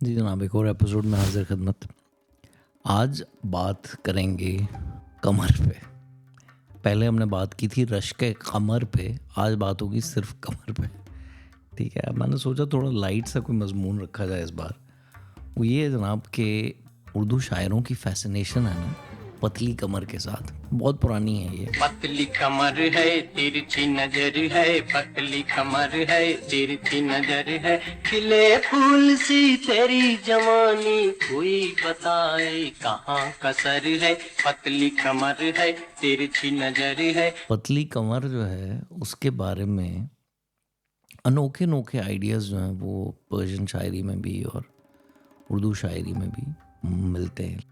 जी जनाब, एक और एपिसोड में हाजिर खिदमत। आज बात करेंगे कमर पे। पहले हमने बात की थी रश्क कमर पे, आज बात होगी सिर्फ कमर पे। ठीक है, मैंने सोचा थोड़ा लाइट सा कोई मजमून रखा जाए इस बार। वो ये है जनाब कि उर्दू शायरों की फैसिनेशन है ना पतली कमर के साथ, बहुत पुरानी है ये। पतली कमर है तिरछी नजर है, पतली कमर है तिरछी नजर है, खिले फूल सी तेरी जवानी, कोई बताए कहाँ कसर है, पतली कमर है तिरछी नजर है। पतली कमर जो है उसके बारे में अनोखे अनोखे आइडियाज़ जो हैं वो पर्शियन शायरी में भी और उर्दू शायरी में भी मिलते हैं।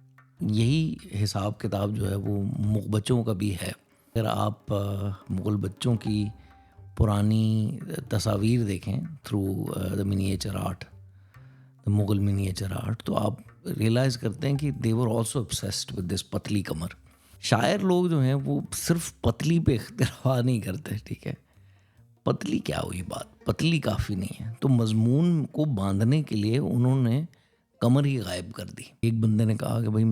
यही हिसाब किताब जो है वो मुग़ल का भी है। अगर आप मुग़ल बच्चों की पुरानी तस्वीर देखें through the miniature art, the Mughal miniature art, तो आप रियलाइज़ करते हैं कि they were also obsessed with this पतली कमर। शायर लोग जो हैं वो सिर्फ पतली पे इख्तिलाफ नहीं करते, ठीक है। पतली क्या हुई बात, पतली काफ़ी नहीं है, तो मजमून को बांधने के लिए उन्होंने कमर ही गायब कर दी। एक बंदे ने कहा कि भाई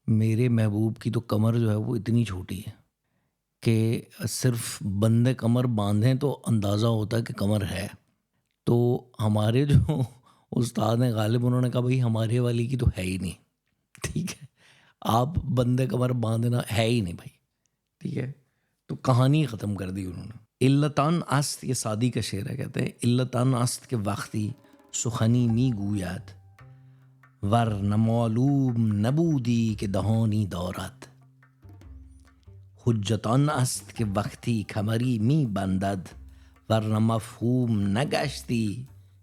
मेरे महबूब की तो कमर जो है वो इतनी छोटी है कि सिर्फ बंदे कमर बांधें तो अंदाज़ा होता है कि कमर है। तो हमारे जो उस्ताद हैं गालिब, उन्होंने कहा भाई हमारे वाली की तो है ही नहीं, ठीक है। आप बंदे कमर बांधना है ही नहीं भाई, ठीक है। तो कहानी ख़त्म कर दी उन्होंने। इल्लतान आस्त, ये सादी का शेर है, कहते हैं इल्लतान आस्त के वक्ती सुखनी मी गूयात वर नमालूम नबूदी के दहानी दौरत, हुज्जतान अस्त के वक्ती खमरी मी बंदद वर मफहूम नगश्ती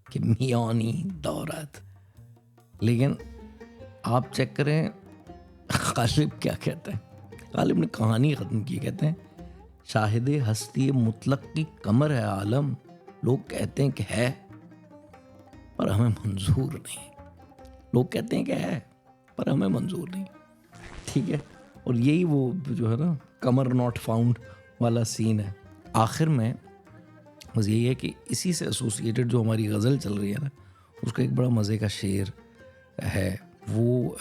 के मियानी दौरत। लेकिन आप चेक करें गालिब क्या कहते हैं। गालिब ने कहानी ख़त्म की, कहते हैं शाहिद हस्ती मुतलक की कमर है आलम, लोग कहते हैं कि है पर हमें मंजूर नहीं। लोग कहते हैं कि है पर हमें मंजूर नहीं, ठीक है। और यही वो जो है ना कमर नॉट फाउंड वाला सीन है। आखिर में बस यही है कि इसी से एसोसिएटेड जो हमारी गज़ल चल रही है ना, उसका एक बड़ा मज़े का शेर है, वो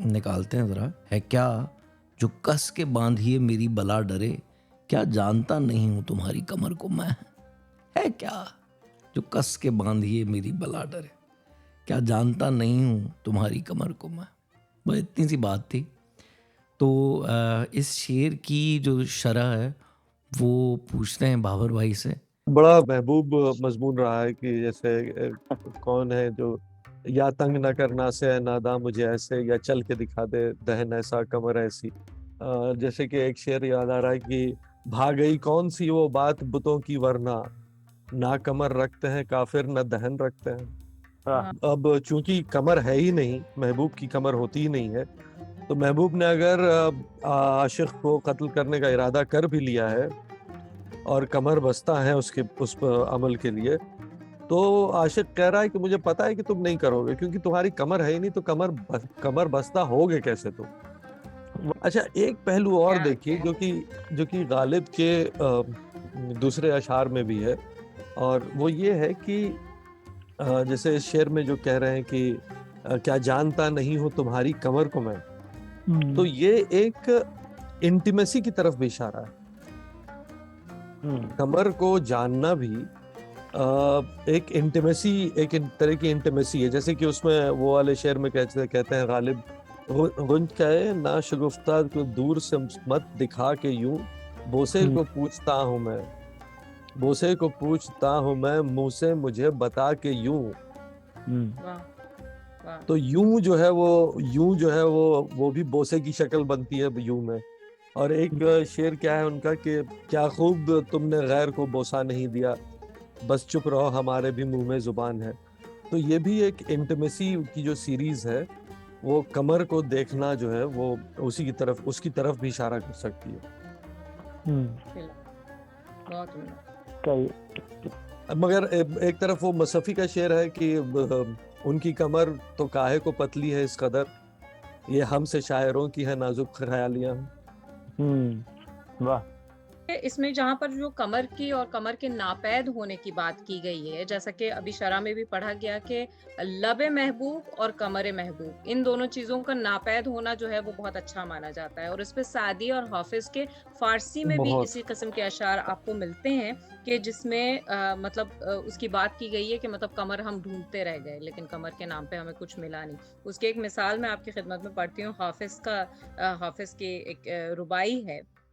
निकालते हैं ज़रा। है क्या जो कस के बांधिए मेरी बला डरे, क्या जानता नहीं हूँ तुम्हारी कमर को मैं। है क्या जो कस के बांधिए मेरी बला डरे, क्या जानता नहीं हूँ तुम्हारी कमर को मैं। बस इतनी सी बात थी। तो इस शेर की जो शरह है वो पूछते हैं बाबर भाई से। बड़ा महबूब मजमून रहा है कि जैसे कौन है जो या तंग न करना से नादा मुझे ऐसे, या चल के दिखा दे दहन ऐसा कमर ऐसी। जैसे कि एक शेर याद आ रहा है कि भाग गई कौन सी वो बात बुतों की वरना, ना कमर रखते हैं काफिर न दहन रखते हैं। अब चूंकि कमर है ही नहीं, महबूब की कमर होती ही नहीं है, तो महबूब ने अगर आशिक को कत्ल करने का इरादा कर भी लिया है और कमर बस्ता है उसके उस अमल के लिए, तो आशिक कह रहा है कि मुझे पता है कि तुम नहीं करोगे, क्योंकि तुम्हारी कमर है ही नहीं, तो कमर बस्ता होगे कैसे तुम। अच्छा, एक पहलू और देखिए जो कि गालिब के दूसरे अशार में भी है, और वो ये है कि जैसे इस शेर में जो कह रहे हैं कि क्या जानता नहीं हूँ तुम्हारी कमर को मैं, तो ये एक इंटीमेसी की तरफ भी इशारा है। कमर को जानना भी एक इंटीमेसी, एक तरह की इंटीमेसी है। जैसे कि उसमें वो वाले शेर में कहते हैं गालिब, गुंज कहे ना शगुफ्ता को दूर से मत दिखा के यूं, बोसे को पूछता हूँ मैं, बोसे को पूछता हूँ मैं, मुंह से मुझे बता के यूं। तो यूं जो है वो भी बोसे की शक्ल बनती है यूं में। और एक शेर क्या है उनका कि क्या खूब तुमने गैर को बोसा नहीं दिया, बस चुप रहो हमारे भी मुंह में जुबान है। तो ये भी एक इंटीमेसी की जो सीरीज है, वो कमर को देखना जो है वो उसकी तरफ भी इशारा कर सकती है। मगर एक तरफ वो मसफ़ी का शेर है कि उनकी कमर तो काहे को पतली है इस कदर, ये हमसे शायरों की है नाजुक ख्यालियां। वाह। इसमें जहाँ पर जो कमर की और कमर के नापैद होने की बात की गई है, जैसा कि अभी शरह में भी पढ़ा गया कि लबे महबूब और कमरे महबूब, इन दोनों चीज़ों का नापैद होना जो है वो बहुत अच्छा माना जाता है। और इस पे सादी और हाफिज़ के फ़ारसी में भी बहुत इसी किस्म के अशार आपको मिलते हैं कि जिसमें उसकी बात की गई है कि मतलब कमर हम ढूँढते रह गए, लेकिन कमर के नाम पे हमें कुछ मिला नहीं। उसकी एक मिसाल मैं आपकी खिदमत में पढ़ती हूँ, हाफिज़ की एक रुबाई है।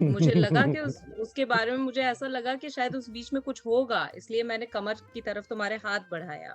मुझे लगा कि उसके बारे में मुझे ऐसा लगा कि शायद उस बीच में कुछ होगा, इसलिए मैंने कमर की तरफ तुम्हारे हाथ बढ़ाया.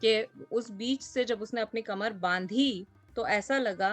कि उस बीच से जब उसने अपनी कमर बांधी तो ऐसा लगा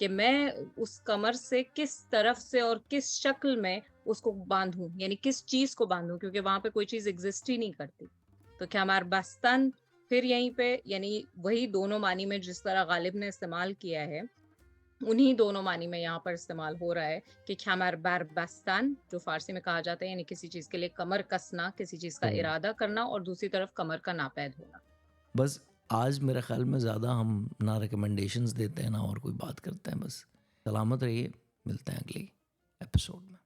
कि मैं उस कमर से किस तरफ से और किस शक्ल में उसको बांधूं, यानी किस चीज को बांधूं, क्योंकि वहां पे कोई चीज एग्जिस्ट ही नहीं करती. तो कमर बस्तन फिर यहीं पे यानी वही दोनों मानी में जिस तरह गालिब ने इस्तेमाल किया है, उन्हीं दोनों मानी में यहाँ पर इस्तेमाल हो रहा है कि ख्यामर बर बस्तन, जो फारसी में कहा जाता है, यानी किसी चीज के लिए कमर कसना, किसी चीज का इरादा करना, और दूसरी तरफ कमर का नापैद होना. बस आज मेरे ख्याल में ज़्यादा हम ना रिकमेंडेशंस देते हैं ना और कोई बात करते हैं. बस सलामत रहिए, मिलते हैं अगले एपिसोड में.